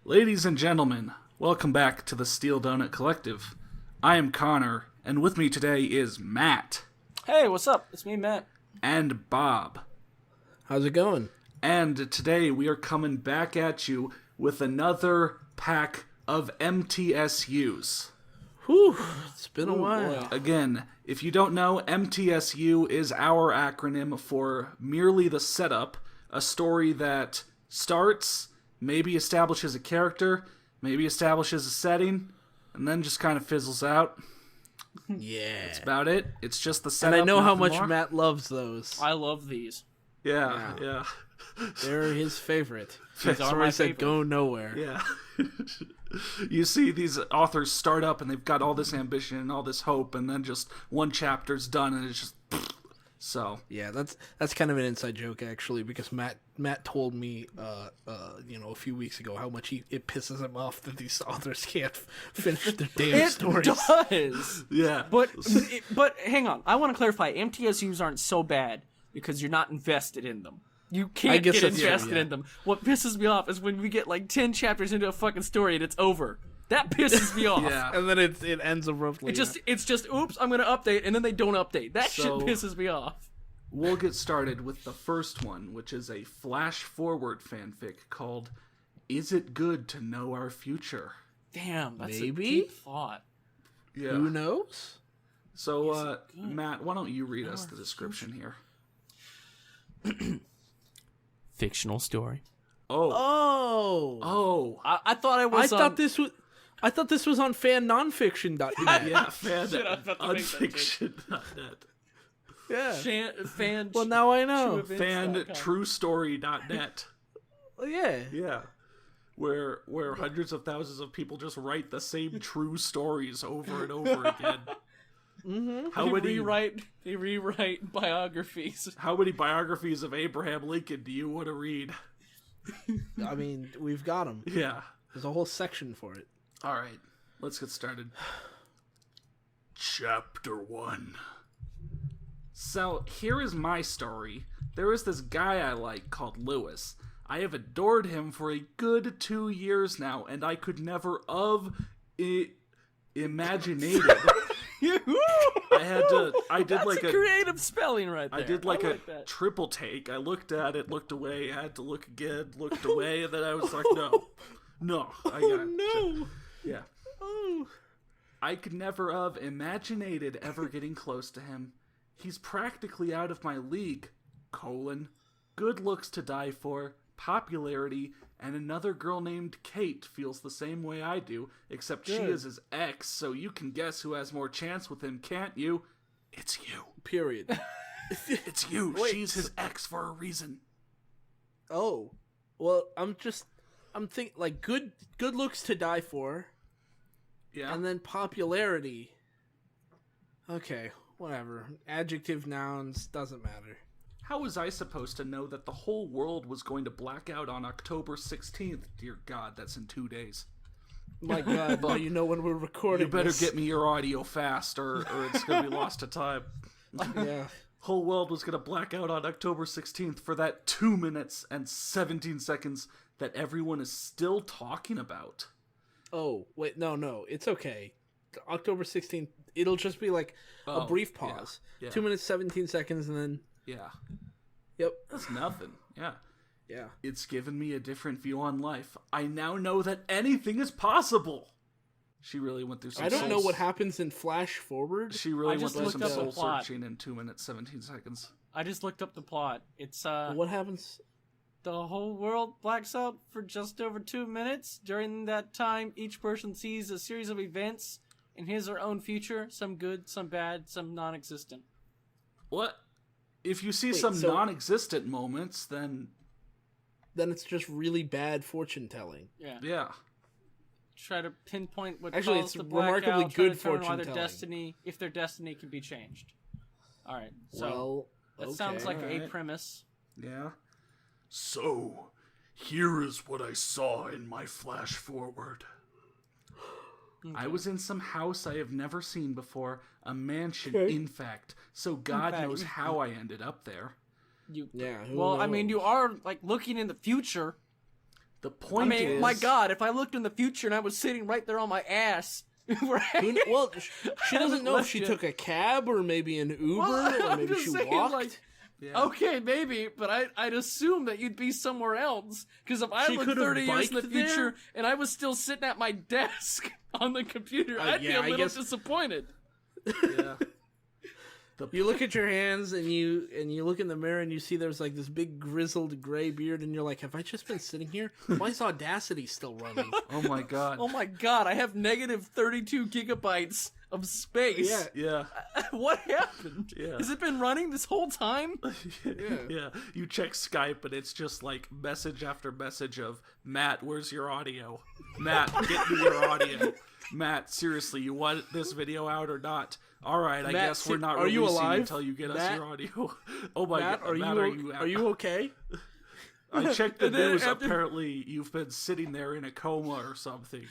Ladies and gentlemen, welcome back to the Steel Donut Collective. I am Connor, and with me today is Matt. Hey, what's up? It's me, Matt. And Bob. How's it going? And today we are coming back at you with another pack of MTSUs. Whew, it's been a while. Again, if you don't know, MTSU is our acronym for Merely the Setup, a story that starts, maybe establishes a character, maybe establishes a setting, and then just kind of fizzles out. Yeah. That's about it. It's just the setup. And I know how nothing much more. Matt loves those. I love these. Yeah. They're his favorite. These are my Stories that favorite. go nowhere. Yeah. You see these authors start up and they've got all this ambition and all this hope, and then just one chapter's done and it's just so. Yeah, that's kind of an inside joke actually, because Matt told me a few weeks ago how much it pisses him off that these authors can't finish their damn stories. It does. Yeah. But hang on. I want to clarify. MTSUs aren't so bad because you're not invested in them. You can't guess get that's true, invested yeah. in them. What pisses me off is when we get like 10 chapters into a fucking story and it's over. That pisses me off. Yeah. And then it ends abruptly. It's just oops, I'm gonna update, and then they don't update. That So- shit pisses me off. We'll get started with the first one, which is a flash forward fanfic called Is It Good to Know Our Future? Damn, that's Maybe? a deep thought. Yeah. Who knows? So, Matt, why don't you read us the description here? Fictional story. Oh. I thought I was. I thought this was on fannonfiction.net. Yeah, fan Shit, I was about to make that joke. unfiction.net. Yeah. Fan. Well, now I know. Fantruestory.net. Yeah. Yeah. Where hundreds of thousands of people just write the same true stories over and over again. Mm-hmm. They rewrite biographies. How many biographies of Abraham Lincoln do you want to read? I mean, we've got them. Yeah. There's a whole section for it. All right. Let's get started. Chapter 1. So, here is my story. There is this guy I like called Lewis. I have adored him for a good 2 years now, and I could never imaginated. That's a creative spelling right there. I did like a that. triple take. I looked at it, looked away, had to look again, looked away, and then I was like, no, I got No. yeah. Oh. I could never have imaginated ever getting close to him. He's practically out of my league, good looks to die for, popularity, and another girl named Kate feels the same way I do, except she is his ex, so you can guess who has more chance with him, can't you? It's you. Period. It's you. Wait, She's his ex for a reason. Oh. Well, I'm thinking, like, good looks to die for, Yeah. and then popularity. Okay, whatever. Adjective, nouns, doesn't matter. How was I supposed to know that the whole world was going to black out on October 16th? Dear God, that's in 2 days. My God, now you know when we're recording You better this. get me your audio fast, or it's going to be lost to time. Yeah. Whole world was going to black out on October 16th for that 2 minutes and 17 seconds that everyone is still talking about. Oh, wait, no, it's okay. October 16th, it'll just be like a brief pause. yeah. 2 minutes, 17 seconds, and then... Yeah. Yep. That's nothing. Yeah. Yeah. It's given me a different view on life. I now know that anything is possible. She really went through some I don't know soul- what happens in Flash Forward. She really I went just through looked some up the soul plot. searching in 2 minutes, 17 seconds. I just looked up the plot. It's What happens? the whole world blacks out for just over 2 minutes. During that time, each person sees a series of events in his or own future, some good, some bad, some non-existent. What? If you see Wait, some so- non-existent moments, then Then it's just really bad fortune telling. Yeah. Try to pinpoint what Actually, caused it's the blackout, remarkably try to good determine why their fortune-telling. destiny, if their destiny can be changed. All right, so Well, that okay. sounds like a alright. premise. yeah. So, here is what I saw in my flash forward. I was in some house I have never seen before, a mansion, Okay. in fact. So God fact, knows how I ended up there. You, Yeah, who well, I mean, knows? you are like looking in the future. The point is, my God, if I looked in the future and I was sitting right there on my ass, right? Well, she doesn't know if she took a cab or maybe an Uber or I'm maybe just she saying, walked. like, Yeah. okay, maybe, but I'd assume that you'd be somewhere else. Because if I She looked could've 30 years in the biked future there? and I was still sitting at my desk on the computer, I'd be yeah, a I little guess- disappointed. Yeah. You look at your hands and you look in the mirror and you see there's like this big grizzled gray beard and you're like, have I just been sitting here? Why is Audacity still running? Oh my god. Oh my God, I have negative 32 gigabytes of space. Yeah. Yeah. What happened? Yeah. Has it been running this whole time? Yeah. You check Skype and it's just like message after message of Matt, where's your audio? Matt, get me your audio. Matt, seriously, you want this video out or not? All right, I Matt, guess we're not are you releasing alive? until you get us Matt? your audio. Oh my Matt, god, are Matt, you okay? I checked the And then news. after- Apparently, you've been sitting there in a coma or something.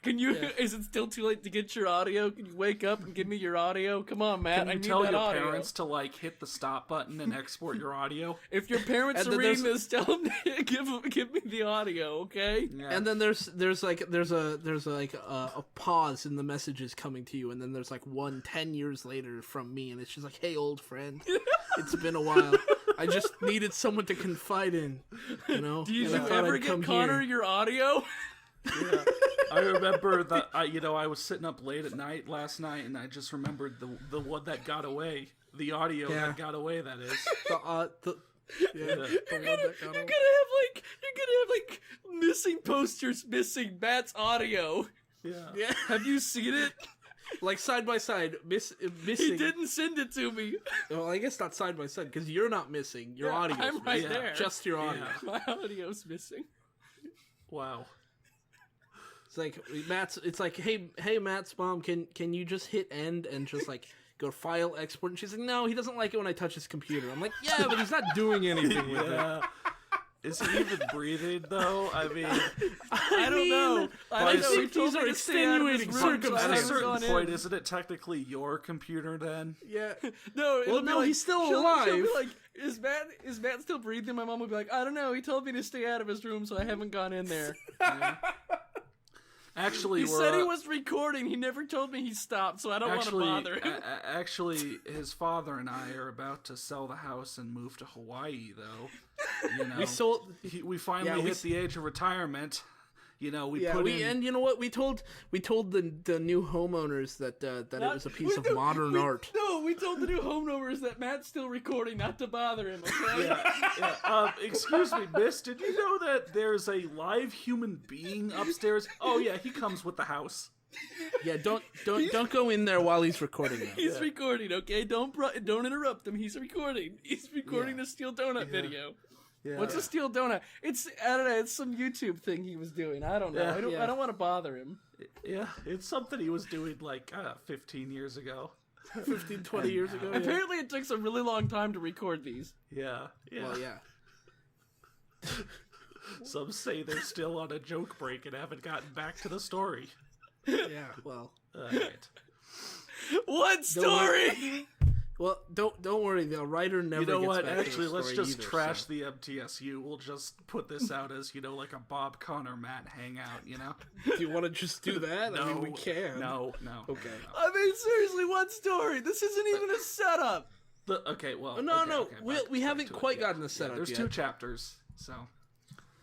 Can you? Is it still too late to get your audio? Can you wake up and give me your audio? Come on, Matt. Can I you need tell that your audio. parents to like hit the stop button and export your audio? If your parents And are then reading there's- this, tell them to give me the audio, okay? Yeah. And then there's a pause in the messages coming to you, and then there's like 10 years later from me, and it's just like, hey, old friend, it's been a while. I just needed someone to confide in, you know. Did you and I thought ever I'd get come Connor here. your audio? Yeah. I remember that I was sitting up late at night last night, and I just remembered the one that got away, the audio Yeah. that got away. That is. The one that got You're away. gonna have like missing posters, missing Matt's audio. Yeah. Yeah, Have you seen it? like side by side, missing. He didn't send it to me. Well, I guess not side by side because you're not missing. Your Yeah, audio. I'm right Yeah. there. Just your audio. Yeah. My audio's missing. Wow. It's like Matt's. It's like, hey, Matt's mom, can you just hit end and just like go file export? And she's like, no, he doesn't like it when I touch his computer. I'm like, yeah, but he's not doing anything with it. Yeah. Is he even breathing though? I mean, I don't know. I don't know. He think told these me are to stay out of his extenuating room, so I at a haven't circumstances. certain gone in. point, isn't it technically your computer then? Yeah. No, it'll Well, be no, like, he's still she'll be alive. like, is Matt still breathing? My mom would be like, I don't know. He told me to stay out of his room, so I haven't gone in there. Actually, He we're, said he was recording. He never told me he stopped, so I don't want to actually, bother him. actually, his father and I are about to sell the house and move to Hawaii, though. You know, We sold. we finally Yeah, we hit the age of retirement. You know, we Yeah, put we in. and you know what we told the new homeowners that it was a piece of modern art. No, we told the new homeowners that Matt's still recording, not to bother him. Okay. Yeah. Excuse me, miss, did you know that there's a live human being upstairs? Oh yeah, he comes with the house. Yeah, don't go in there while he's recording. Though. He's recording. Okay, don't interrupt him. He's recording. He's recording the Steel Donut video. Yeah. What's a steel donut? I don't know. It's some YouTube thing he was doing. I don't know. Yeah. I don't want to bother him. Yeah, it's something he was doing like 15 years ago. 15, 20 years ago. Yeah. Apparently, it takes a really long time to record these. Yeah, yeah. Well, yeah. Some say they're still on a joke break and haven't gotten back to the story. Yeah. Well. Alright. What story? Well, don't worry. The writer never. You know gets what? back to Actually, the let's story just either, trash so. the MTSU. We'll just put this out as, like a Bob Connor Matt hangout, you know? Do you want to just do that? No, I mean, we can. No. Okay. I mean, seriously, what story? This isn't even a setup. Okay, well. No, okay, no, okay, we back haven't to it, quite yeah. gotten the setup There's yet. 2 chapters, so.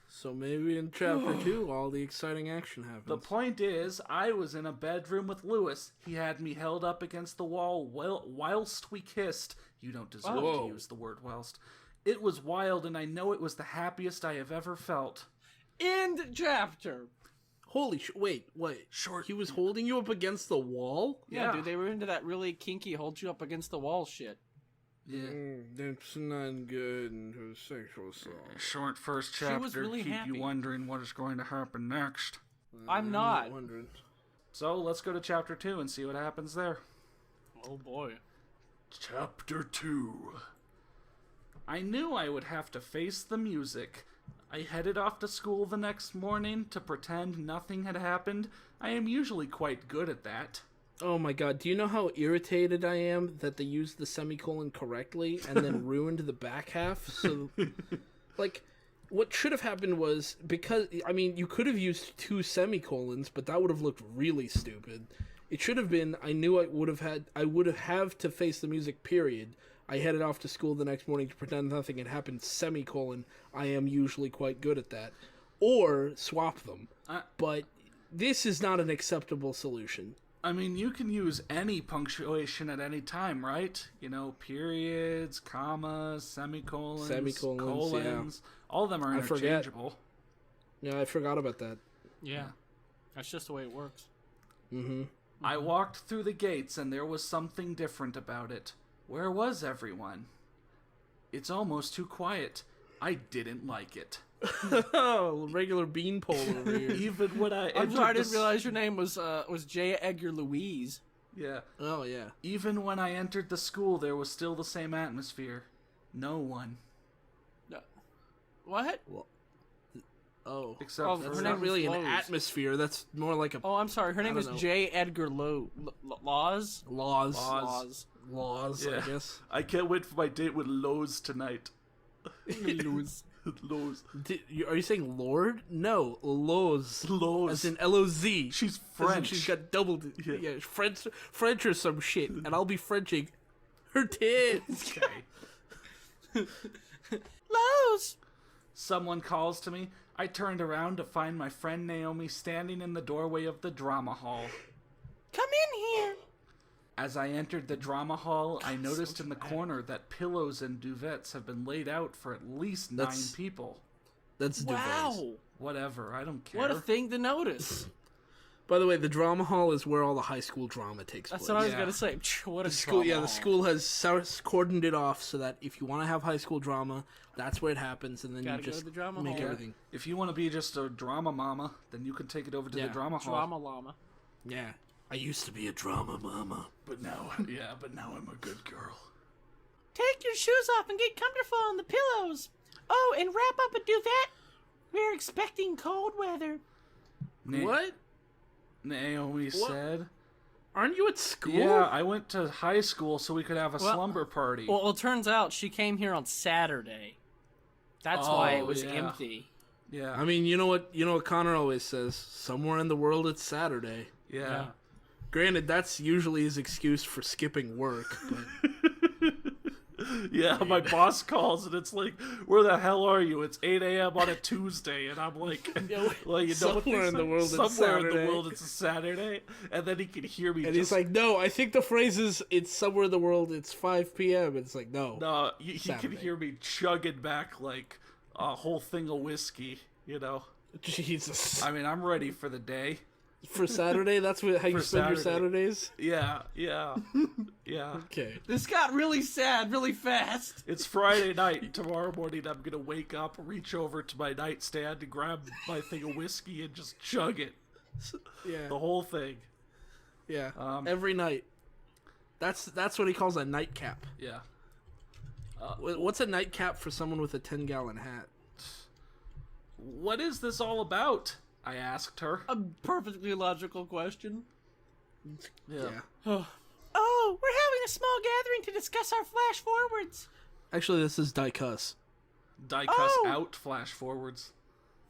So maybe in chapter 2, all the exciting action happens. The point is, I was in a bedroom with Lewis. He had me held up against the wall whilst we kissed. You don't deserve Whoa. to use the word whilst. It was wild, and I know it was the happiest I have ever felt. End chapter. Holy wait. Short. He was holding you up against the wall? Yeah, Yeah. dude, they were into that really kinky hold you up against the wall shit. Yeah. That's not good in a sexual assault. Short first She chapter. was really keep happy. you wondering what is going to happen next. I'm not. wondering. So let's go to chapter 2 and see what happens there. Oh boy. Chapter 2. I knew I would have to face the music. I headed off to school the next morning to pretend nothing had happened. I am usually quite good at that. Oh my god, do you know how irritated I am that they used the semicolon correctly and then ruined the back half? So, like, what should have happened was, because, I mean, you could have used 2 semicolons, but that would have looked really stupid. It should have been, I would have to face the music, period. I headed off to school the next morning to pretend nothing had happened, semicolon. I am usually quite good at that. Or swap them. But this is not an acceptable solution. I mean, you can use any punctuation at any time, right? You know, periods, commas, semicolons, colons. Yeah. All of them are interchangeable. Yeah, I forgot about that. Yeah. That's just the way it works. Mm-hmm. I walked through the gates and there was something different about it. Where was everyone? It's almost too quiet. I didn't like it. Regular beanpole over here. Even when I'm sorry, I didn't realize your name was J. Edgar Louise. Yeah. Oh, yeah. Even when I entered the school, there was still the same atmosphere. No one. No. What? Well, except her that's name not was really an Lowe's. atmosphere. That's more like a... Oh, I'm sorry. Her name is J. Edgar Laws? Laws, yeah. I guess. I can't wait for my date with Lowe's tonight. Lowe's. Lowe's. Are you saying Lord? No, Lowe's. Lowe's. As in L-O-Z. She's As in French. she's got double... Yeah. French or some shit. And I'll be Frenching her tits. Okay. Lowe's! Someone calls to me. I turned around to find my friend Naomi standing in the doorway of the drama hall. Come in here! As I entered the drama hall, I noticed in the corner that pillows and duvets have been laid out for at least 9 people. That's Wow! Whatever, I don't care. What a thing to notice. By the way, the drama hall is where all the high school drama takes place. That's what I was going to say. What a School, drama yeah, the hall. school has cordoned it off so that if you want to have high school drama, that's where it happens, and then Gotta you go just to the drama make hall. everything. If you want to be just a drama mama, then you can take it over to Yeah. the drama hall. Drama llama. Yeah, I used to be a drama mama. But now, but now I'm a good girl. Take your shoes off and get comfortable on the pillows. Oh, and wrap up a duvet. We're expecting cold weather. What? Naomi said. Aren't you at school? Yeah, I went to high school so we could have a slumber party. Well, it turns out she came here on Saturday. That's why it was empty. Yeah. I mean, you know what Connor always says, somewhere in the world it's Saturday. Yeah. Granted, that's usually his excuse for skipping work, but Yeah, my boss calls and it's like, where the hell are you? It's 8 a.m. on a Tuesday, and I'm like, well, you know, somewhere in the world it's somewhere in the Saturday. world it's a Saturday, and then he can hear me. and he's like, no, I think the phrase is, it's somewhere in the world it's 5 p.m. It's like, no. no, he can Saturday. hear me chugging back like a whole thing of whiskey. You know, Jesus. I mean, I'm ready for the day. For Saturday, that's how you For spend your Saturday. Saturdays? Yeah. Okay. This got really sad really fast. It's Friday night. Tomorrow morning, I'm gonna wake up, reach over to my nightstand, and grab my thing of whiskey and just chug it. Yeah. The whole thing. Yeah. Every night. That's what he calls a nightcap. Yeah. What's a nightcap for someone with a 10-gallon hat? What is this all about? I asked her. A perfectly logical question. Yeah. Oh, we're having a small gathering to discuss our flash forwards. Actually, this is die-cuss. Die cuss out flash forwards.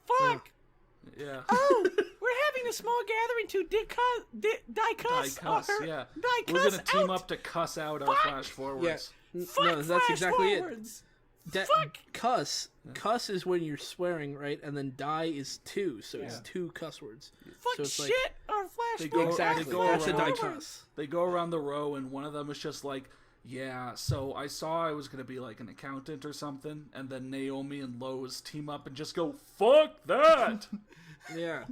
Fuck. Yeah. Oh, we're having a small gathering to die cuss. Yeah. Die We're cuss gonna team out. up to cuss out our flash forwards. Fuck No, that's flash exactly forwards. it. Fuck. Cuss is when you're swearing, right? And then die is 2, so it's 2 cuss words. Fuck So it's shit like- or flash They forwards. go- Exactly. they go That's a around- die-cuss. They go around the row, and one of them is just like, yeah, so I saw I was gonna be like an accountant or something, and then Naomi and Lowe's team up and just go, fuck that! Yeah.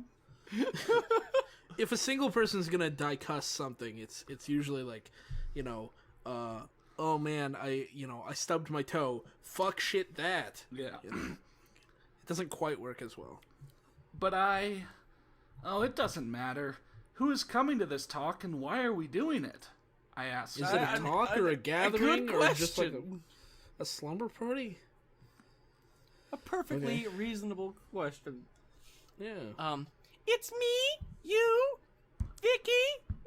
If a single person's gonna die-cuss something, it's usually like, oh man, I stubbed my toe. Fuck shit that. Yeah. It doesn't quite work as well. But it doesn't matter. Who is coming to this talk, and why are we doing it? I asked. Is it a talk or a gathering good or just like question. a slumber party? A perfectly reasonable question. Yeah. It's me, you, Vicky,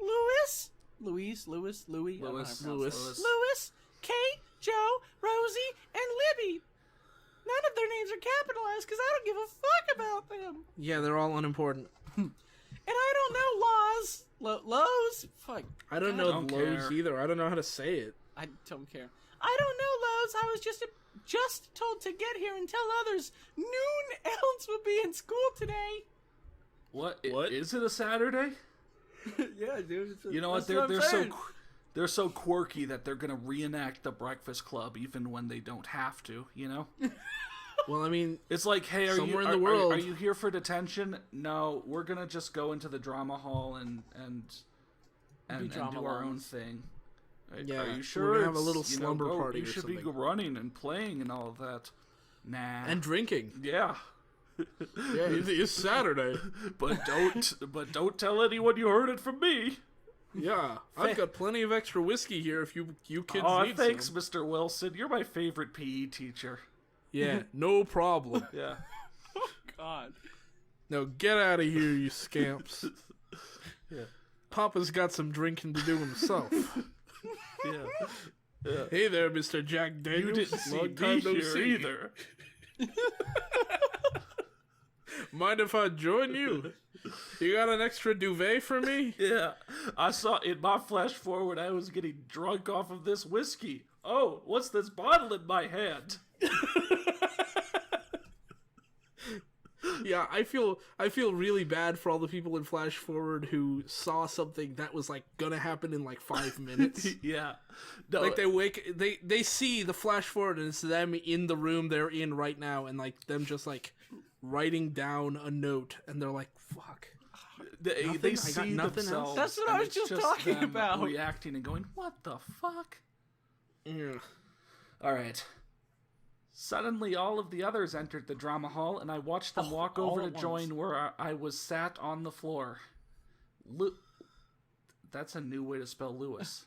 Louis, Louis, I don't know how to pronounce it. Louis, Kate, Joe, Rosie, and Libby. None of their names are capitalized because I don't give a fuck about them. Yeah, they're all unimportant. And I don't know laws. Lowe's? Fuck. I don't God, know don't Lowe's care. either. I don't know how to say it. I don't care. I don't know Lowe's. I was just told to get here and tell others noon elves will be in school today. What? What? Is it a Saturday? Yeah, dude. You know what? They're so quirky that they're gonna reenact the Breakfast Club even when they don't have to. You know? Well, I mean, It's like, hey, Somewhere in the world. are you here for detention? No, we're gonna just go into the drama hall and drama do our own loans. thing. Yeah, Are you we're sure? gonna have a it's, little you know, slumber go- party You or should be something. running and playing and all of that. Nah. and drinking. yeah. Yeah, it's Saturday. But don't tell anyone you heard it from me. Yeah, I've got plenty of extra whiskey here if you kids Oh, need thanks, some. Mr. Wilson. You're my favorite PE teacher. Yeah, no problem. Yeah. God. Now get out of here, you scamps. Yeah. Papa's got some drinking to do himself. Yeah. Hey there, Mr. Jack Daniels. You didn't see Long time me no here see. either. Mind if I join you? You got an extra duvet for me? Yeah, I saw in my flash forward I was getting drunk off of this whiskey. Oh, what's this bottle in my hand? Yeah, I feel really bad for all the people in Flash Forward who saw something that was like gonna happen in like 5 minutes. Yeah, no, Like they see the Flash Forward and it's them in the room they're in right now, and like them just like writing down a note, and they're like, "Fuck." they I got see nothing else. themselves. That's what I and was it's just talking them about. reacting and going, "What the fuck?" Yeah. All right. Suddenly, all of the others entered the drama hall, and I watched them walk all over to at join where I was sat on the floor. That's a new way to spell Lewis.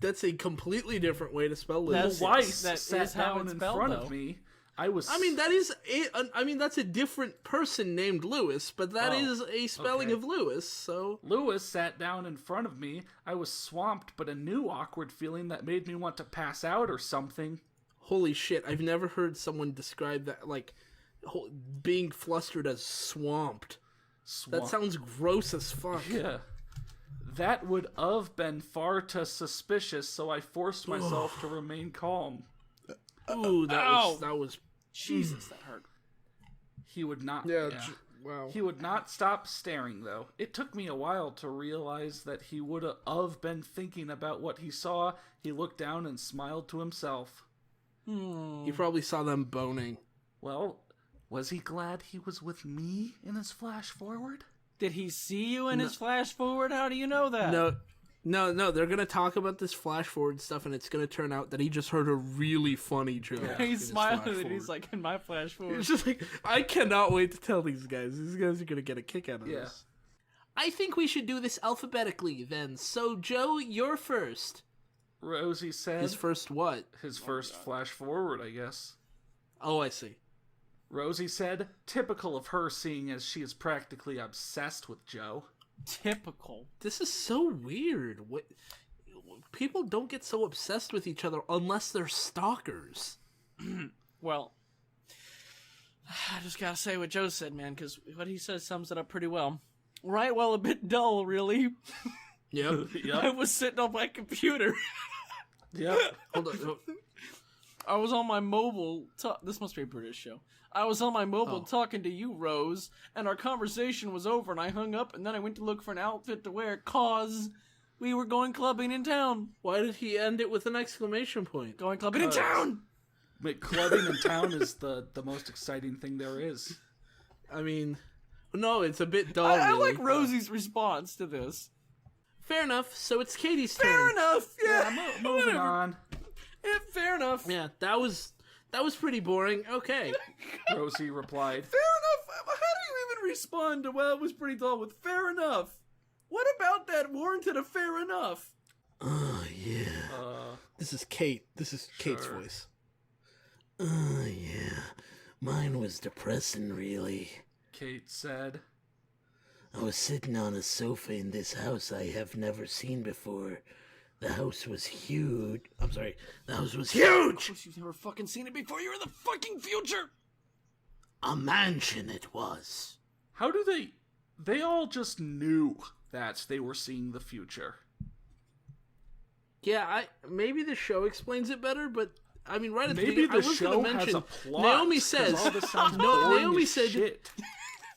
That's a completely different way to spell That's- Lewis. Weiss that sat is how down it's in spelled, front though. of me. I was. I mean, that's a different person named Lewis, but that Oh, is a spelling okay. of Lewis, so... Lewis sat down in front of me. I was swamped, but a new awkward feeling that made me want to pass out or something. Holy shit, I've never heard someone describe that, like, being flustered as swamped. That sounds gross as fuck. Yeah. That would have been far too suspicious, so I forced myself to remain calm. Ooh, Ow. that was... Jesus, that hurt. He would not. Wow. He would not stop staring, though. It took me a while to realize that he would have been thinking about what he saw. He looked down and smiled to himself. You probably saw them boning. Well, was he glad he was with me in his flash forward? Did he see you in his flash forward? How do you know that? No, they're gonna talk about this flash forward stuff, and it's gonna turn out that he just heard a really funny joke. in He's his smiling flash and he's forward. like, in my flash forward. It's just like, I cannot wait to tell these guys. These guys are gonna get a kick out of Yeah. this. I think we should do this alphabetically, then. So, Joe, you're first. Rosie said. His first what? His first flash forward, I guess. Oh, I see. Rosie said, typical of her seeing as she is practically obsessed with Joe. Typical. This is so weird. What? People don't get so obsessed with each other unless they're stalkers. Well, I just gotta say what Joe said, man, because what he says sums it up pretty well. Right, well, a bit dull, really. Yep. I was sitting on my computer. Yep. Hold on. I was on my mobile. This must be a British show. I was on my mobile talking to you, Rose, and our conversation was over, and I hung up, and then I went to look for an outfit to wear, cause we were going clubbing in town. Why did he end it with an exclamation point? Going clubbing in town! But clubbing in town is the most exciting thing there is. I mean, no, it's a bit dull. I really. like Rosie's response to this. Fair enough. So it's Katie's turn. Fair enough, yeah. Moving Whatever. on. Yeah, fair enough. Yeah, that was pretty boring. Okay. Rosie replied. Fair enough. How do you even respond to, well, it was pretty dull with fair enough? What about that warranted a fair enough? Oh, yeah. This is Kate. This is Kate's Sure. voice. Oh, yeah. Mine was depressing, really. Kate said. I was sitting on a sofa in this house I have never seen before. The house was huge. I'm sorry. The house was huge! You've never fucking seen it before. You're in the fucking future. A mansion it was. How do they... They all just knew that they were seeing the future. Yeah, maybe the show explains it better, but I mean, right at the Maybe beginning, the I was going show to mention. has a plot. Naomi 'cause says. all this sounds No, boring Naomi as said. shit.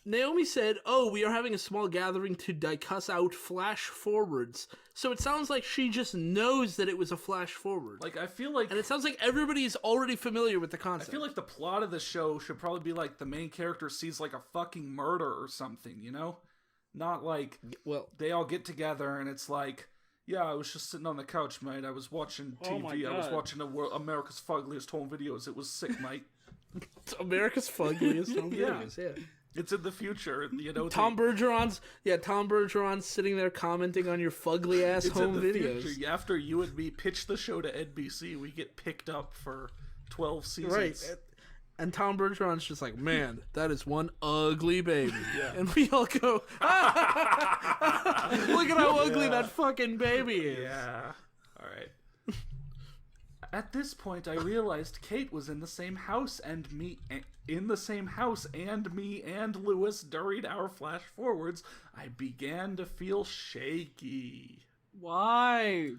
Naomi said, "Oh, we are having a small gathering to cuss out flash forwards." So it sounds like she just knows that it was a flash forward. Like, I feel like... And it sounds like everybody is already familiar with the I concept. feel like the plot of the show should probably be like the main character sees like a fucking murder or something, you know? Not like they all get together and it's like, yeah, I was just sitting on the couch, mate. I was watching TV. Oh my I was God. watching America's Fuggliest Home Videos. It was sick, mate. It's America's Fuggliest Home Yeah. Videos. Yeah. It's in the future, and you know. Tom Bergeron's sitting there commenting on your fugly ass It's home in the videos. future. After you and me pitch the show to NBC, we get picked up for 12 seasons. Right. And Tom Bergeron's just like, man, that is one ugly baby. And we all go, look at how ugly that fucking baby is. Yeah. All right. At this point, I realized Kate was in the same house and me and Lewis during our flash forwards. I began to feel shaky. Why?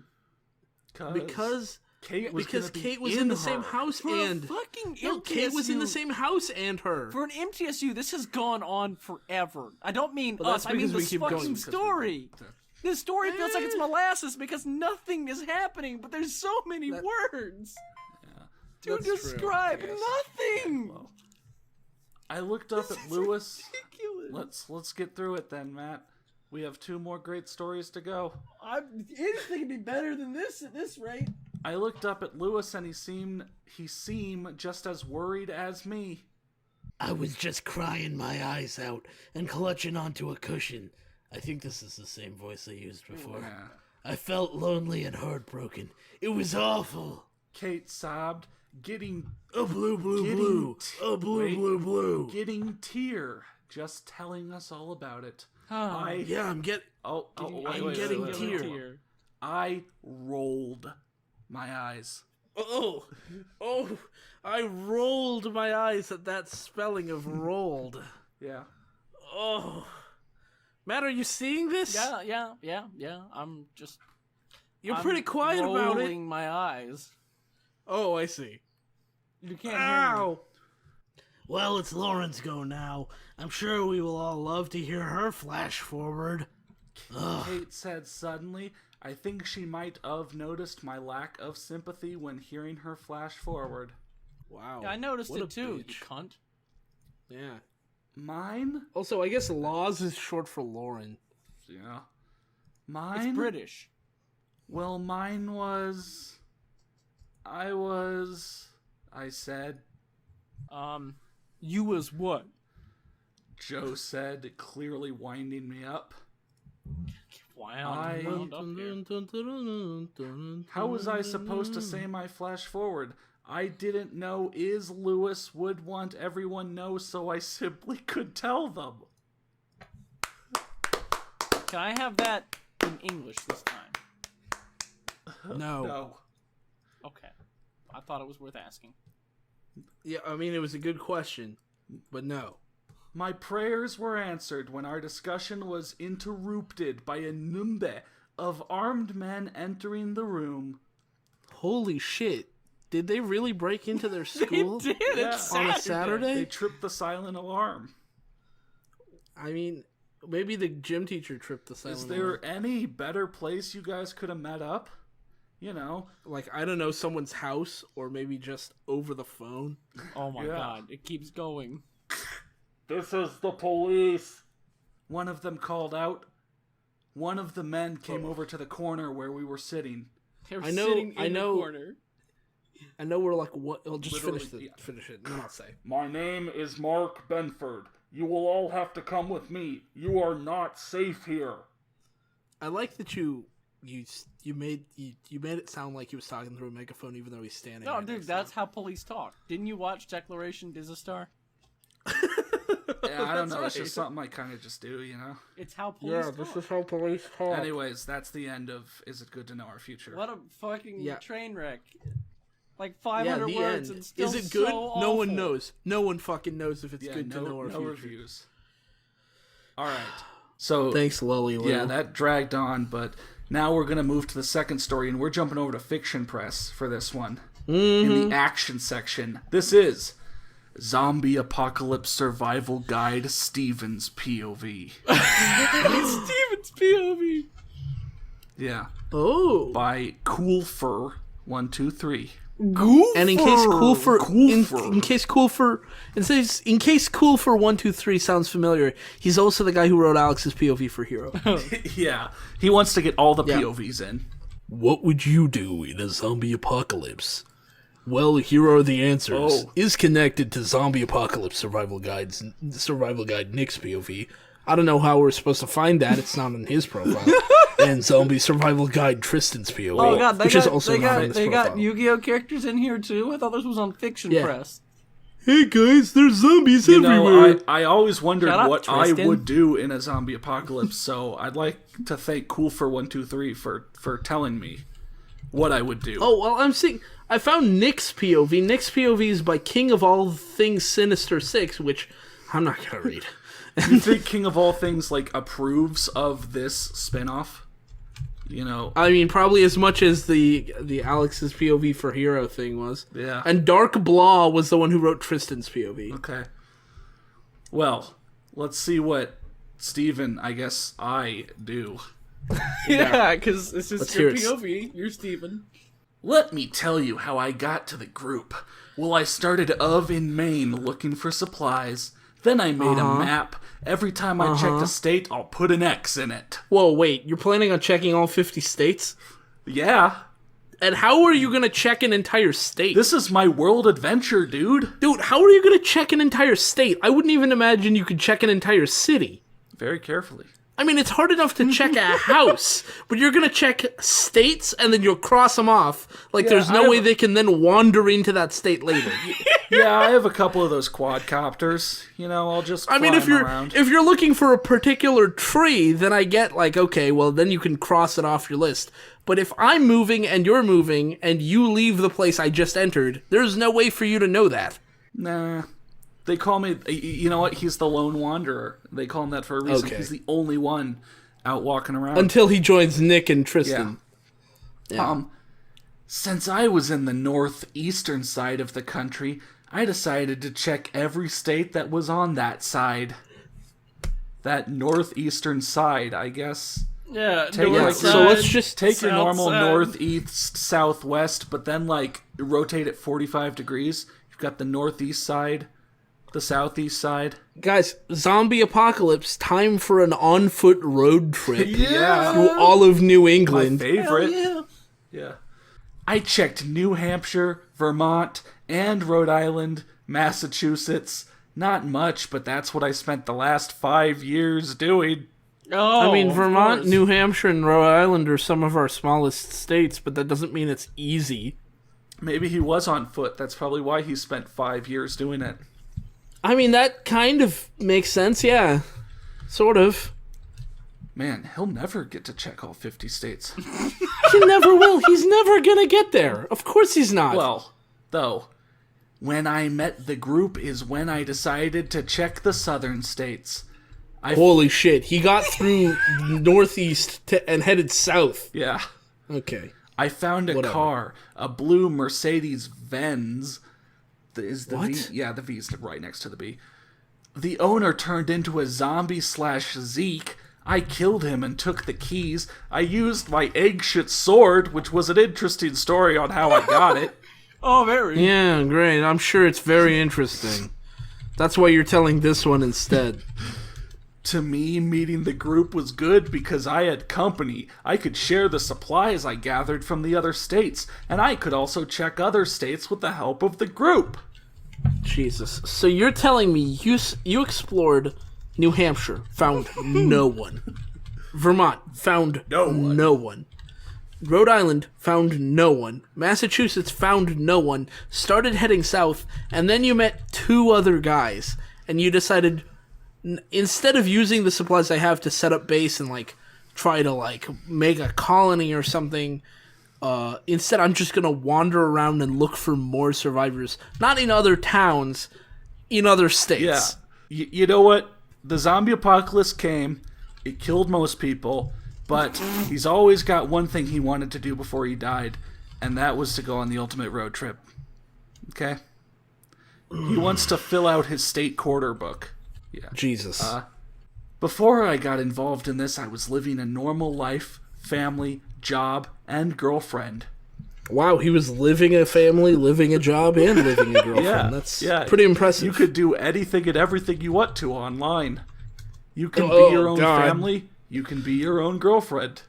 Because Kate was in the same house For and a fucking no, Kate was in the MTSU same house and her. For an MTSU, this has gone on forever. I don't mean Well, that's us. I mean because we this keep going. fucking story. This story feels like it's molasses because nothing is happening, but there's so many words to That's true, describe I guess. nothing. Well, I looked up at Lewis. Ridiculous. Let's get through it then, Matt. We have 2 more great stories to go. Anything could be better than this at this rate. I looked up at Lewis and he seemed just as worried as me. I was just crying my eyes out and clutching onto a cushion. I think this is the same voice I used before. Yeah. I felt lonely and heartbroken. It was awful. Kate sobbed, getting Oh, blue, blue, Getting blue. t- Oh, blue, wait. blue, blue. getting tear, just telling us all about it. Oh, Yeah, I'm getting. Wait. tear. I rolled my eyes. Oh, I rolled my eyes at that spelling of rolled. Yeah. Oh. Matt, are you seeing this? yeah. I'm just. You're I'm pretty quiet about it. rolling my eyes. Oh, I see. You can't hear me. Ow! Well, it's Lauren's go now. I'm sure we will all love to hear her flash forward. Kate said suddenly. I think she might have noticed my lack of sympathy when hearing her flash forward. Wow. Yeah, I noticed What a it too, you bitch. cunt. Yeah. Mine? Also, I guess Laws is short for Lauren. Yeah. Mine? It's British. Well, mine was... I said. You was what? Joe said, clearly winding me up. Wow. How was I supposed to say my flash forward? I didn't know is Lewis would want everyone know, so I simply could tell them. Can I have that in English this time? No. Okay. I thought it was worth asking. Yeah, I mean, it was a good question, but no. My prayers were answered when our discussion was interrupted by a number of armed men entering the room. Holy shit. Did they really break into their school? They did. It's On a Saturday. Saturday? They tripped the silent alarm. I mean, maybe the gym teacher tripped the silent Is there alarm. any better place you guys could have met up? You know, Like, I don't know, someone's house, or maybe just over the phone. Oh my Yeah. god, it keeps going. this is the police. One of them called out. One of the men came over to the corner where we were sitting. They were I know- sitting in I know- the corner. I know we're like, what? I'll just Literally, finish it, and then I'll say. My name is Mark Benford. You will all have to come with me. You are not safe here. I like that you made it sound like he was talking through a megaphone, even though he's standing. No, right dude, next that's to how police talk. Didn't you watch Declaration Disaster? Yeah, I don't That's know. It's right. just something I kind of just do, you know? It's how him. police Yeah, talk. this is how police talk. Anyways, that's the end of Is It Good to Know Our Future? What a fucking Yeah. train wreck. like Yeah, 500 the words end. and still Is it good? so No one awful. knows. No one fucking knows if it's Yeah, good to know our no future. reviews. All right. So Thanks, Lily Lou. yeah, that dragged on, but now we're gonna move to the second story, and we're jumping over to Fiction Press for this one. In the action section, this is Zombie Apocalypse Survival Guide Steven's POV. Steven's POV. Yeah, Oh. by Cool Fur 123. And in case Cool for Coolfer. in case Cool for in case Cool for 123 sounds familiar, he's also the guy who wrote Alex's POV for Hero. Yeah, he wants to get all the Yeah. POVs in. What would you do in a zombie apocalypse? Well, here are the answers. Oh. Is connected to Zombie Apocalypse Survival Guide Nick's POV. I don't know how we're supposed to find that. It's not on his profile. And Zombie Survival Guide Tristan's POV, Oh god, which is also not on his they profile. got Yu-Gi-Oh characters in here too. I thought this was on Fiction Yeah. Press. Hey guys, there's zombies You everywhere. know, I always wondered Shut up, what Tristan. I would do in a zombie apocalypse, so I'd like to thank Cool for 123 for telling me what I would do. Oh, well, I'm seeing. I found Nick's POV. Nick's POV is by King of All Things Sinister 6, which I'm not going to read. You think King of All Things, like, approves of this spinoff? You know, I mean, probably as much as the Alex's POV for Hero thing was. yeah. And Dark Blaw was the one who wrote Tristan's POV. Okay. Well, let's see what Steven, I guess, I do. Yeah, because this is Let's your hear it. POV. You're Steven. Let me tell you how I got to the group. Well, I started in Maine looking for supplies. Then I made a map. Every time I checked a state, I'll put an X in it. Whoa, wait, you're planning on checking all 50 states? Yeah. And how are you going to check an entire state? This is my world adventure, dude. Dude, how are you going to check an entire state? I wouldn't even imagine you could check an entire city. Very carefully. I mean, it's hard enough to check a house, but you're going to check states and then you'll cross them off. Like, there's no way they can then wander into that state later. Yeah, I have a couple of those quadcopters. You know, I'll just fly I mean, if them you're around. if you're looking for a particular tree, then I get like, okay, well then you can cross it off your list. But if I'm moving and you're moving and you leave the place I just entered, there's no way for you to know that. Nah. They call me, you know what? He's the lone wanderer. They call him that for a reason. Okay. He's the only one out walking around. Until he joins Nick and Tristan. Yeah. Since I was in the northeastern side of the country, I decided to check every state that was on that side. That northeastern side, I guess. Yeah, Take north like, side, so let's just Take your south normal side. northeast, southwest, but then like rotate it 45 degrees. You've got the northeast side, the southeast side. Guys, zombie apocalypse, time for an on-foot road trip Yeah. through all of New My England. favorite. Yeah. Yeah. I checked New Hampshire, Vermont, and Rhode Island, Massachusetts. Not much, but that's what I spent the last 5 years doing. Oh, I mean, of Vermont, course. New Hampshire, and Rhode Island are some of our smallest states, but that doesn't mean it's easy. Maybe he was on foot. That's probably why he spent 5 years doing it. I mean, that kind of makes sense, yeah. Sort of. Man, he'll never get to check all 50 states. He never will. He's never gonna get there. Of course he's not. Well, though, when I met the group is when I decided to check the southern states. Holy shit. He got through northeast and headed south. Yeah. Okay. I found a Whatever. car, a blue Mercedes Benz. Is the What? V? Yeah, the V's right next to the B. The owner turned into a zombie/Zeke. I killed him and took the keys. I used my egg shit sword, which was an interesting story on how I got it. Oh, very. Yeah, great. I'm sure it's very interesting. That's why you're telling this one instead. To me, meeting the group was good because I had company. I could share the supplies I gathered from the other states, and I could also check other states with the help of the group. Jesus. So you're telling me you explored New Hampshire, found no one. Vermont, found no one. Rhode Island, found no one. Massachusetts, found no one. Started heading south, and then you met 2 other guys, and you decided, instead of using the supplies I have to set up base and, like, try to, like, make a colony or something, Instead, I'm just gonna wander around and look for more survivors. Not in other towns, in other states. Yeah. You know what? The zombie apocalypse came. It killed most people. But he's always got one thing he wanted to do before he died. And that was to go on the ultimate road trip. Okay? He wants to fill out his state quarter book. Yeah. Jesus. Before I got involved in this, I was living a normal life, family, job, and girlfriend. Wow, he was living a family, living a job, and living a girlfriend. That's pretty impressive. You could do anything and everything you want to online. You can be your own family. You can be your own girlfriend.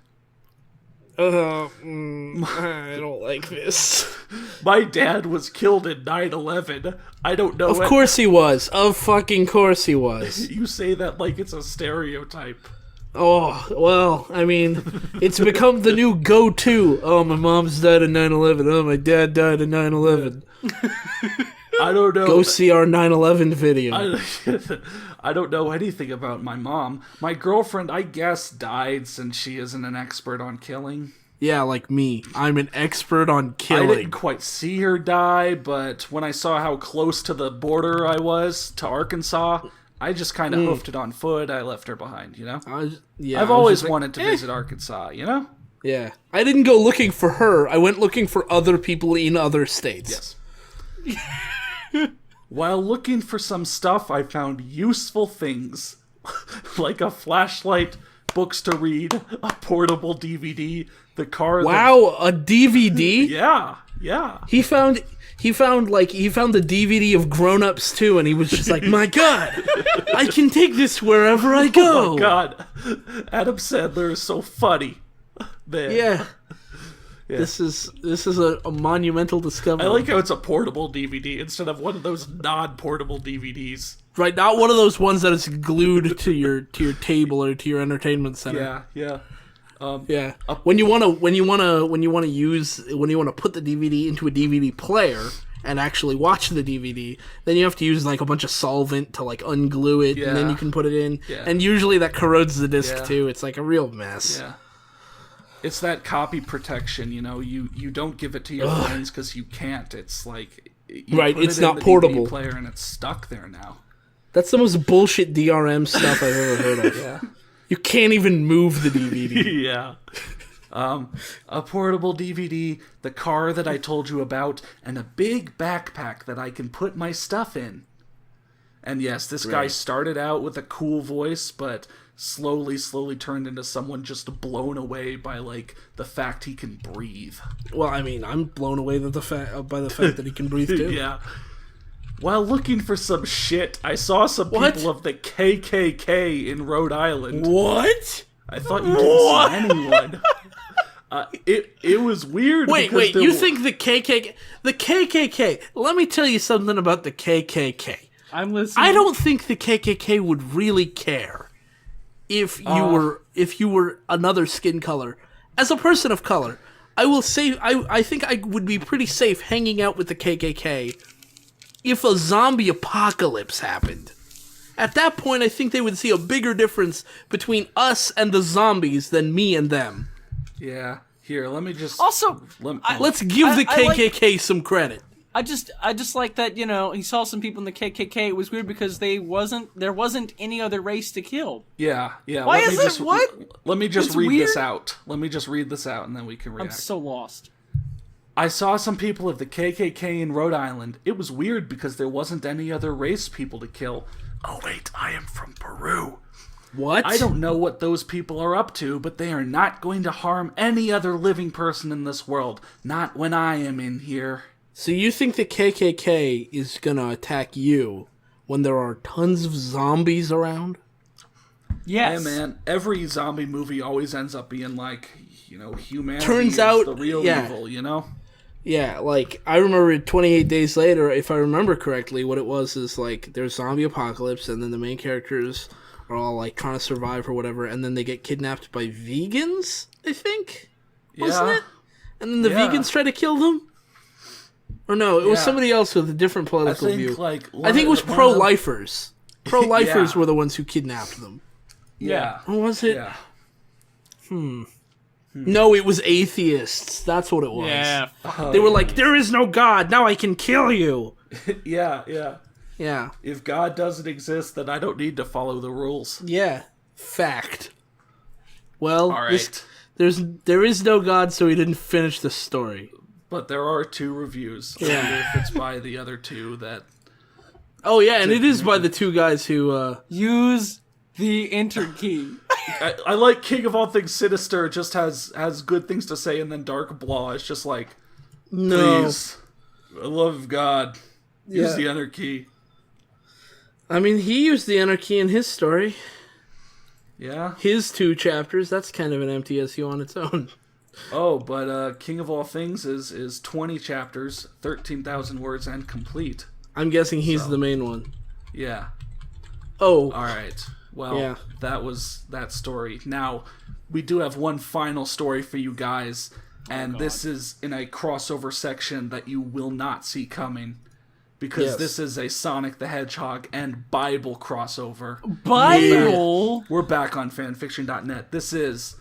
I don't like this. My dad was killed in 9/11. I don't know. Of course he was. Of fucking course he was. You say that like it's a stereotype. Oh, well, I mean, it's become the new go-to. Oh, my mom's died in 9/11. Oh, my dad died in 9/11. I don't know. Go see our 9/11 video. I don't know anything about my mom. My girlfriend, I guess, died since she isn't an expert on killing. Yeah, like me. I'm an expert on I killing. didn't quite see her die, but when I saw how close to the border I was to Arkansas, I just kind of hoofed it on foot. I left her behind, you know? I've always wanted to visit Arkansas, you know? Yeah. I didn't go looking for her. I went looking for other people in other states. Yes. While looking for some stuff, I found useful things. Like a flashlight, books to read, a portable DVD, the car... Wow, a DVD? Yeah. He found the DVD of Grown Ups 2, and he was just like, my God, I can take this wherever I go. Oh my God. Adam Sandler is so funny. Man. Yeah. This is a monumental discovery. I like how it's a portable DVD instead of one of those non-portable DVDs. Right, not one of those ones that is glued to your table or to your entertainment center. Yeah. When you want to put the DVD into a DVD player and actually watch the DVD, then you have to use like a bunch of solvent to like unglue it, and then you can put it in. Yeah. And usually that corrodes the disc too. It's like a real mess. Yeah. It's that copy protection, you know. You don't give it to your friends because you can't. It's like it's not portable. DVD player and it's stuck there now. That's the most bullshit DRM stuff I've ever heard of. Yeah. You can't even move the DVD. Yeah. A portable DVD, the car that I told you about, and a big backpack that I can put my stuff in. And yes, this guy started out with a cool voice, but slowly turned into someone just blown away by like the fact he can breathe. Well, I mean, I'm blown away by the fact that he can breathe too. Yeah. While looking for some shit, I saw some people of the KKK in Rhode Island. What? I thought you didn't see anyone. It was weird. Wait, you think the KKK? Let me tell you something about the KKK. I'm listening. I don't think the KKK would really care if you were another skin color. As a person of color, I will say I think I would be pretty safe hanging out with the KKK if a zombie apocalypse happened. At that point, I think they would see a bigger difference between us and the zombies than me and them. Yeah. Here, let me just... Also, let's give the KKK some credit. I just like that, you know, he saw some people in the KKK. It was weird because there wasn't any other race to kill. Yeah. Why is it? What? Let me just read this out. Let me just read this out, and then we can react. I'm so lost. I saw some people of the KKK in Rhode Island. It was weird because there wasn't any other race people to kill. Oh wait, I am from Peru. What? I don't know what those people are up to, but they are not going to harm any other living person in this world. Not when I am in here. So you think the KKK is gonna attack you when there are tons of zombies around? Yes. Yeah, man. Every zombie movie always ends up being like, you know, humanity Turns out, the real evil, you know? Yeah, like, I remember 28 Days Later, if I remember correctly, what it was is, like, there's zombie apocalypse, and then the main characters are all, like, trying to survive or whatever, and then they get kidnapped by vegans, I think? Wasn't it? And then the vegans try to kill them? Or no, it was somebody else with a different political view. I think it was pro-lifers. Pro-lifers were the ones who kidnapped them. Yeah. Or was it? Yeah. No, it was atheists. That's what it was. Yeah. They were like, there is no God. Now I can kill you. Yeah. Yeah. If God doesn't exist, then I don't need to follow the rules. Yeah. Fact. Well, All right. there is no God, so he didn't finish the story. But there are 2 reviews. I Yeah. wonder if it's by the other 2 that... Oh, yeah, and it is by the 2 guys who, Use the enter key. I like King of All Things Sinister just has good things to say, and then Dark Blah is just like, No. please, for the love of God, use Yeah. the enter key. I mean, he used the anarchy in his story. Yeah? His 2 chapters, that's kind of an MTSU on its own. Oh, but King of All Things is 20 chapters, 13,000 words, and complete. I'm guessing he's the main one. Yeah. Oh. Alright. Well, Yeah. that was that story. Now, we do have one final story for you guys, and this is in a crossover section that you will not see coming. Because Yes. this is a Sonic the Hedgehog and Bible crossover. Bible? We're back on fanfiction.net. This is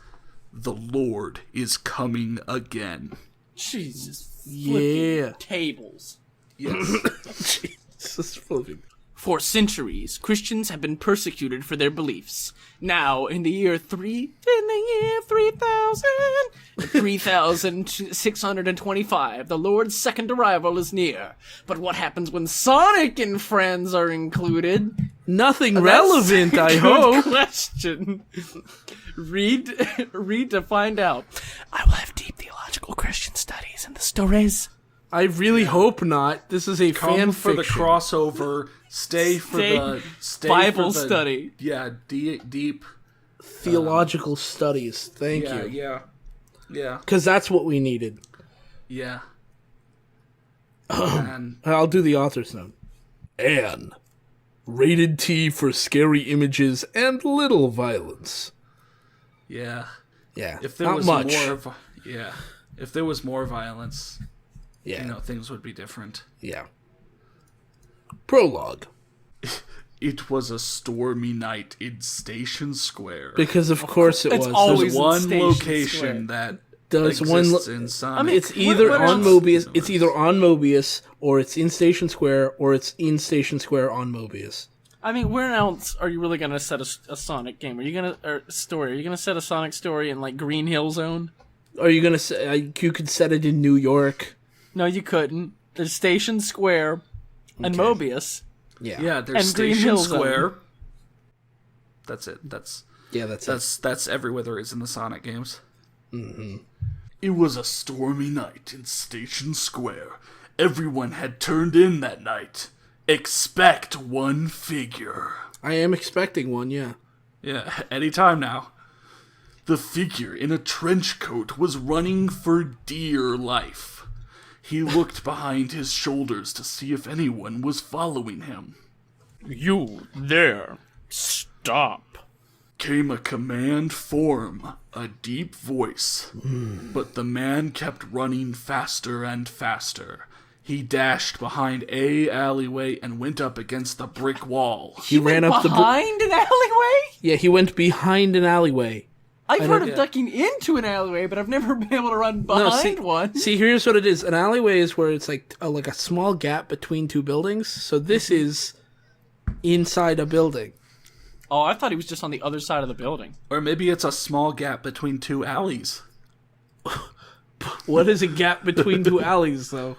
The Lord is Coming Again. Jesus. Yeah. Tables. Yes. Jesus flipping. For centuries, Christians have been persecuted for their beliefs. Now, in the year 3625, the Lord's second arrival is near. But what happens when Sonic and friends are included? Nothing relevant, I hope. Question. Read to find out. I will have deep theological Christian studies in the stories. I really hope not. This is a Come fan for the fiction. crossover. Stay for the Bible for the, study. Yeah, deep. Theological studies. Thank Yeah, you. yeah, Because that's what we needed. yeah. And I'll do the author's note. Anne. Rated T for scary images and little violence. yeah, Yeah. if there not was much. if there was more violence, Yeah. things would be different. Yeah. Prologue. It was a stormy night in Station Square. Because of course it it's was. always There's in one Station location Square. that There's one exists in Sonic. I mean, It's either what on else? Mobius. It's either on Mobius, or it's in Station Square, or it's in Station Square on Mobius. I mean, where else are you really gonna set a Sonic game? Are you gonna story? Are you gonna set a Sonic story in like Green Hill Zone? Are you gonna say you could set it in New York? No, you couldn't. There's Station Square and Mobius. Yeah. yeah, there's And Green Station Hill Zone. Square. That's it. That's That's that's everywhere there is in the Sonic games. Mm-hmm. It was a stormy night in Station Square. Everyone had turned in that night. Expect one figure. I am expecting one. Yeah. Yeah, anytime now. The figure in a trench coat was running for dear life. He looked behind his shoulders to see if anyone was following him. You there? Stop. Came a command form, a deep voice. But the man kept running faster and faster. He dashed behind a alleyway and went up against the brick wall. He ran up the. Behind an alleyway? Yeah, he went behind an alleyway. I've heard of yeah. ducking into an alleyway, but I've never been able to run No, behind one. See, here's what it is. An alleyway is where it's like a small gap between two buildings. So this is inside a building. Oh, I thought he was just on the other side of the building. Or maybe it's a small gap between two alleys. What is a gap between two alleys, though?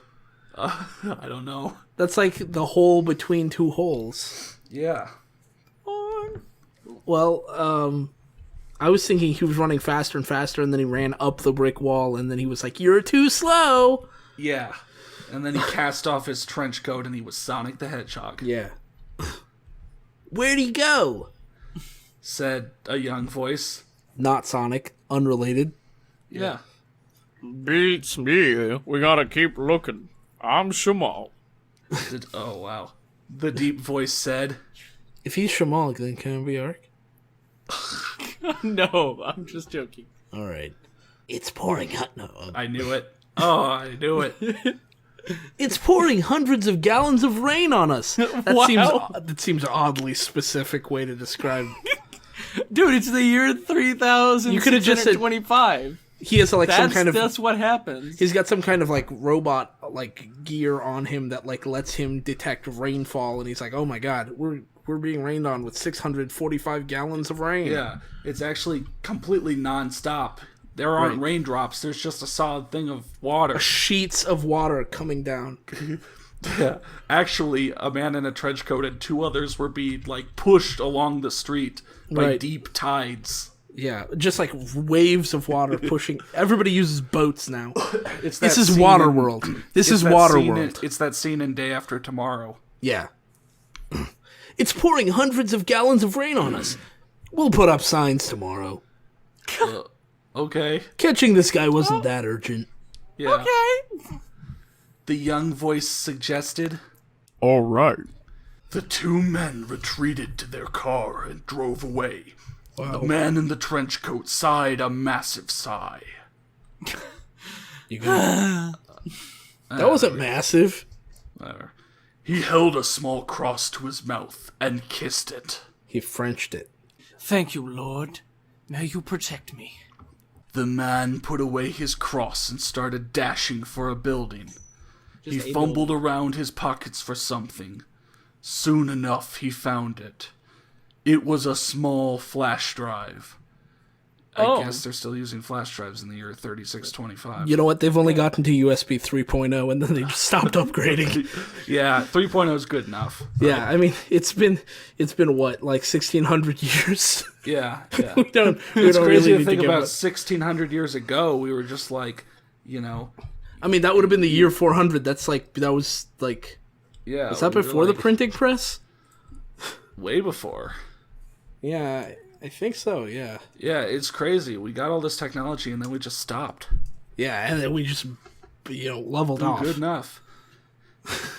I don't know. That's like the hole between two holes. Yeah. Well, I was thinking he was running faster and faster, and then he ran up the brick wall, and then he was like, "You're too slow." Yeah. And then he cast off his trench coat and he was Sonic the Hedgehog. Yeah. Where'd he go? Said a young voice. Not Sonic. Unrelated. Yeah. Beats me. We gotta keep looking. I'm Shamal. Oh, wow. The deep voice said. If he's Shamal, then can it be Ark? No, I'm just joking. All right. It's pouring hot. No. I knew it. Oh, I knew it. It's pouring hundreds of gallons of rain on us. That Wow. seems an oddly specific way to describe. Dude, it's the year 3025. You could have just said- he has like some kind of. That's what happens. He's got some kind of like robot like gear on him that like lets him detect rainfall, and he's like, "Oh my god, we're being rained on with 645 gallons of rain." Yeah, it's actually completely non-stop. There aren't raindrops. There's just a solid thing of water. Sheets of water coming down. Yeah, actually, a man in a trench coat and 2 others were being like pushed along the street by deep tides. Yeah, just like waves of water pushing. Everybody uses boats now. This is Waterworld. This is Waterworld. It's that scene in Day After Tomorrow. Yeah. It's pouring hundreds of gallons of rain on us. We'll put up signs tomorrow. Okay. Catching this guy wasn't that urgent. Yeah. Okay. The young voice suggested. All right. The 2 men retreated to their car and drove away. Wow. The man in the trench coat sighed a massive sigh. That wasn't massive. He held a small cross to his mouth and kissed it. He Frenched it. Thank you, Lord. May you protect me. The man put away his cross and started dashing for a building. He fumbled around his pockets for something. Soon enough, he found it. It was a small flash drive. I guess they're still using flash drives in the year 3625. You know what? They've only gotten to USB 3.0 and then they just stopped upgrading. Yeah, 3.0 is good enough. Yeah, I mean, it's been what, like 1600 years? Yeah. we don't It's crazy really to think about it. 1600 years ago. We were just like, I mean, that would have been the year 400. That was like, yeah. was that before the printing press? Way before. Yeah, I think so, yeah. Yeah, it's crazy. We got all this technology and then we just stopped. Yeah, and then we just, leveled off. Good enough.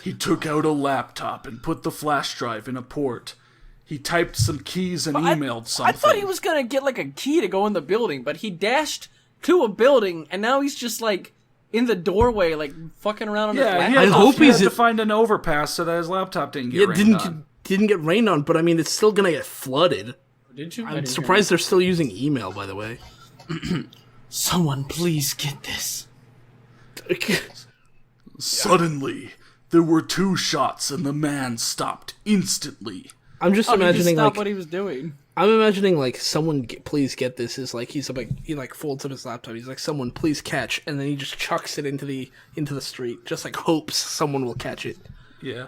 He took out a laptop and put the flash drive in a port. He typed some keys and emailed something. I thought he was gonna get like a key to go in the building, but he dashed to a building and now he's just like in the doorway, like fucking around on his laptop. I hope he he's had to find an overpass so that his laptop didn't get rained on. Didn't get rained on, but I mean, it's still gonna get flooded. Did you? I'm surprised they're still using email, by the way. Someone please get this. Suddenly, there were 2 shots and the man stopped instantly. I'm just imagining stop what he was doing. I'm imagining like someone please get this is like he folds up his laptop. He's like, someone please catch, and then he just chucks it into the street, just like hopes someone will catch it. Yeah.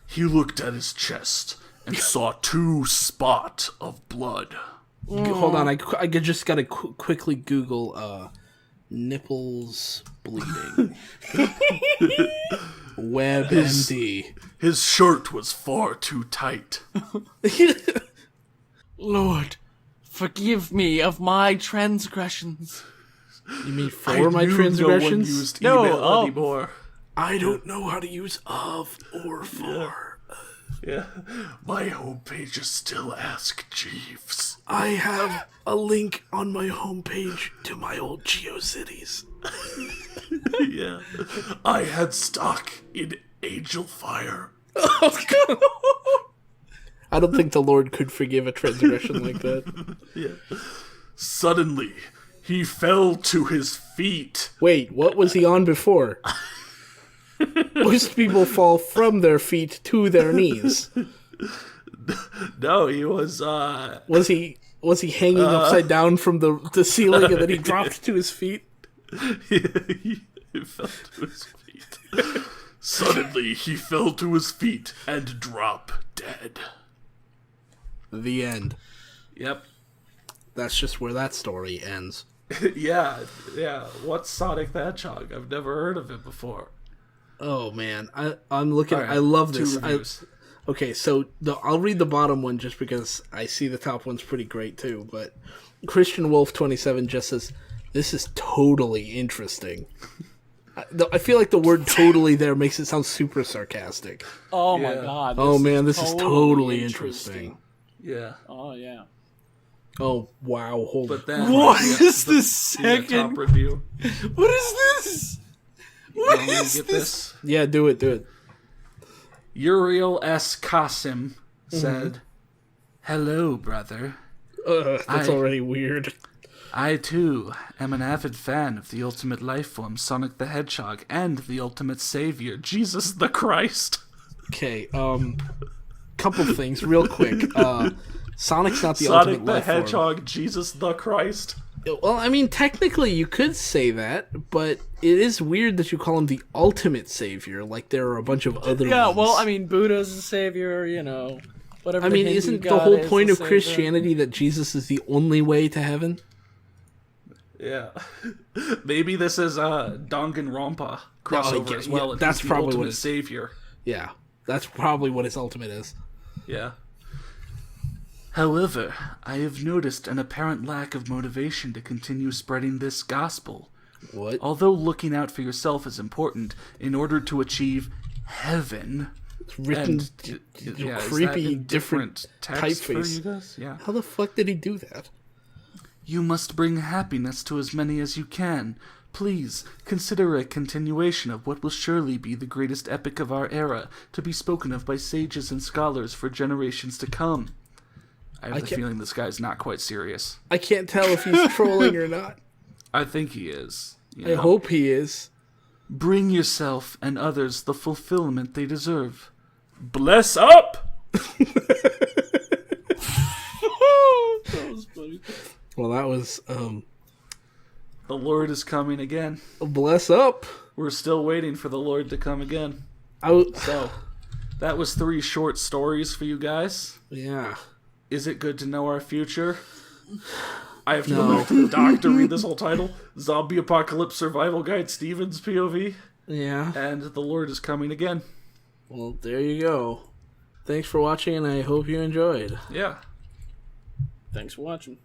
He looked at his chest and saw 2 spots of blood. Hold on, I just gotta quickly Google nipples bleeding. WebMD. His shirt was far too tight. Lord, forgive me of my transgressions. You mean for my transgressions? No one used email anymore. I don't know how to use of or for. Yeah. My homepage is still Ask Jeeves. I have a link on my homepage to my old GeoCities. Yeah. I had stock in Angel Fire. I don't think the Lord could forgive a transgression like that. Yeah. Suddenly, he fell to his feet. Wait, what was he on before? Most people fall from their feet to their knees. No, he was, Was he hanging upside down from the ceiling and then he dropped to his feet? he fell to his feet. Suddenly, he fell to his feet and dropped dead. The end. Yep. That's just where that story ends. Yeah. What's Sonic the Hedgehog? I've never heard of it before. Oh man, I'm looking. Right, I love 2 this. reviews. Okay, so I'll read the bottom one just because I see the top one's pretty great too. But Christian Wolf 27 just says this is totally interesting. I feel like the word "totally" there makes it sound super sarcastic. Oh my god. Oh man, this is totally interesting. Yeah. Oh yeah. Oh wow, hold on. But then What is the second? top review? What is this? What You want me to is get this? Yeah, do it. Uriel S. Qasim said, "Hello, brother. That's already weird. I, too, am an avid fan of the ultimate life form, Sonic the Hedgehog, and the ultimate savior, Jesus the Christ. Okay, couple things real quick. Sonic's not the Sonic ultimate the life form. Hedgehog, Jesus the Christ. Well, I mean, technically you could say that, but it is weird that you call him the ultimate savior. Like there are a bunch of other. Yeah, ones. well, I mean, Buddha's the savior, whatever. I mean, Hindu isn't the god whole is point the of savior. Christianity that Jesus is the only way to heaven? Yeah. Maybe this is Danganronpa crossover yeah, as well. yeah, and that's he's the probably what ultimate it- savior. Yeah, that's probably what his ultimate is. Yeah. However, I have noticed an apparent lack of motivation to continue spreading this gospel. What? Although looking out for yourself is important in order to achieve heaven. It's written Yeah, is that creepy, in different text for typeface. you guys? Yeah. How the fuck did he do that? You must bring happiness to as many as you can. Please, consider a continuation of what will surely be the greatest epic of our era, to be spoken of by sages and scholars for generations to come. I have the feeling this guy's not quite serious. I can't tell if he's trolling or not. I think he is. You I know? hope he is. Bring yourself and others the fulfillment they deserve. Bless up! That was funny. Well, that was The Lord is coming again. bless up. We're still waiting for the Lord to come again. So, that was 3 short stories for you guys. Yeah. Is it good to know our future? I have to go back to the doc to read this whole title. Zombie Apocalypse Survival Guide Steven's POV. Yeah. And the Lord is coming again. Well, there you go. Thanks for watching, and I hope you enjoyed. Yeah. Thanks for watching.